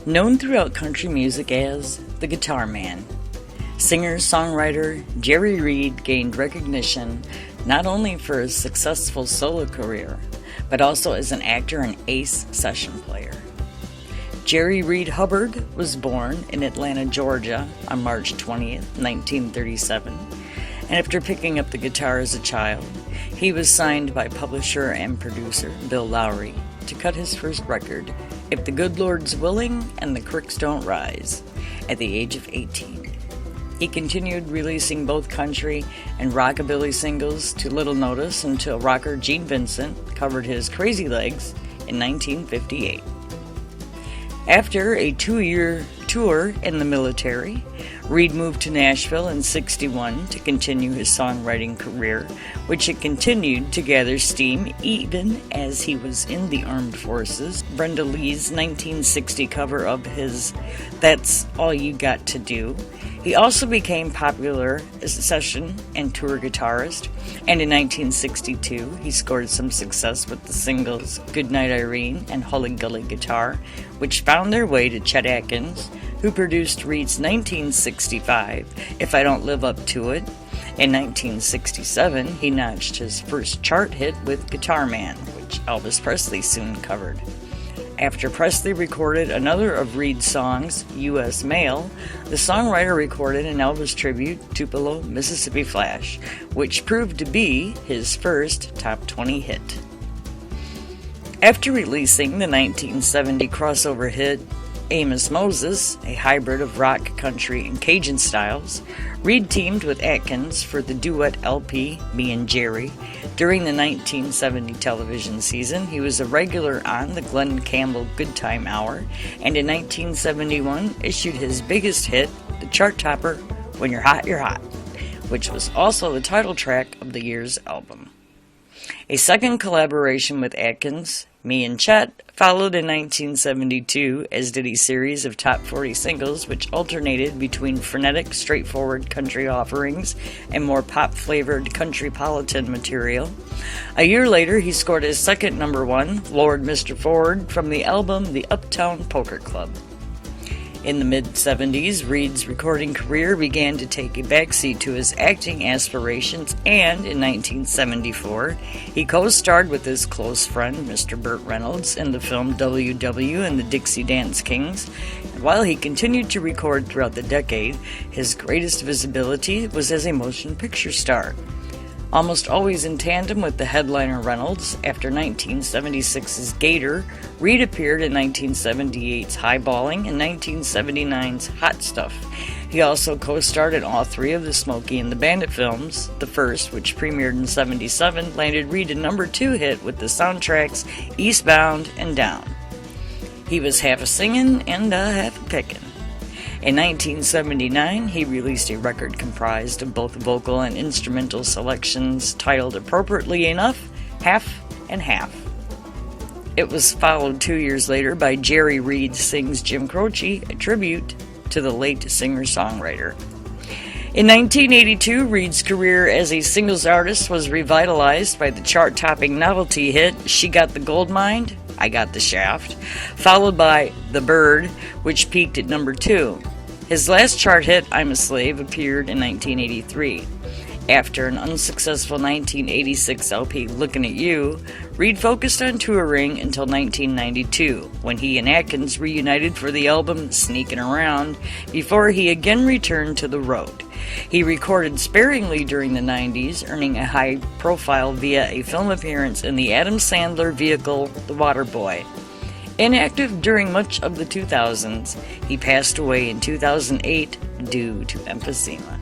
Known throughout country music as the Guitar Man, singer-songwriter Jerry Reed gained recognition not only for his successful solo career, but also as an actor and ace session player. Jerry Reed Hubbard was born in Atlanta, Georgia on March 20th, 1937, and after picking up the guitar as a child, he was signed by publisher and producer Bill Lowry to cut his first record, If the Good Lord's Willing and the Cricks Don't Rise, at the age of 18. He continued releasing both country and rockabilly singles to little notice until rocker Gene Vincent covered his Crazy Legs in 1958. After a 2-year tour in the military, Reed moved to Nashville in '61 to continue his songwriting career, which had continued to gather steam even as he was in the armed forces. Brenda Lee's 1960 cover of his That's All You Got to Do. He also became popular as a session and tour guitarist, and in 1962 he scored some success with the singles Goodnight Irene and Hully Gully Guitar, which found their way to Chet Atkins, who produced Reed's 1965 If I Don't Live Up to It. In 1967, he notched his first chart hit with Guitar Man, which Elvis Presley soon covered. After Presley recorded another of Reed's songs, U.S. Mail, the songwriter recorded an Elvis tribute, Tupelo, Mississippi Flash, which proved to be his first top 20 hit. After releasing the 1970 crossover hit, Amos Moses, a hybrid of rock, country, and Cajun styles, Reed teamed with Atkins for the duet LP, Me and Jerry. During the 1970 television season, he was a regular on the Glenn Campbell Good Time Hour, and in 1971 issued his biggest hit, the chart topper, When You're Hot, You're Hot, which was also the title track of the year's album. A second collaboration with Atkins, Me and Chet, followed in 1972, as did a series of top 40 singles which alternated between frenetic, straightforward country offerings and more pop-flavored countrypolitan material. A year later, he scored his second number one, Lord Mr. Ford, from the album The Uptown Poker Club. In the mid-70s, Reed's recording career began to take a backseat to his acting aspirations, and in 1974, he co-starred with his close friend, Mr. Burt Reynolds, in the film W.W. and the Dixie Dance Kings. While he continued to record throughout the decade, his greatest visibility was as a motion picture star. Almost always in tandem with the headliner Reynolds, after 1976's Gator, Reed appeared in 1978's Highballing and 1979's Hot Stuff. He also co-starred in all three of the Smokey and the Bandit films. The first, which premiered in '77, landed Reed a number 2 hit with the soundtracks Eastbound and Down. He was half a singin' and half a pickin'. In 1979, he released a record comprised of both vocal and instrumental selections titled, appropriately enough, Half and Half. It was followed 2 years later by Jerry Reed Sings Jim Croce, a tribute to the late singer-songwriter. In 1982, Reed's career as a singles artist was revitalized by the chart-topping novelty hit She Got the Gold Mine, I Got the Shaft, followed by The Bird, which peaked at number 2. His last chart hit, I'm a Slave, appeared in 1983. After an unsuccessful 1986 LP, Lookin' at You, Reed focused on touring until 1992, when he and Atkins reunited for the album Sneakin' Around, before he again returned to the road. He recorded sparingly during the 90s, earning a high profile via a film appearance in the Adam Sandler vehicle The Waterboy. Inactive during much of the 2000s, he passed away in 2008 due to emphysema.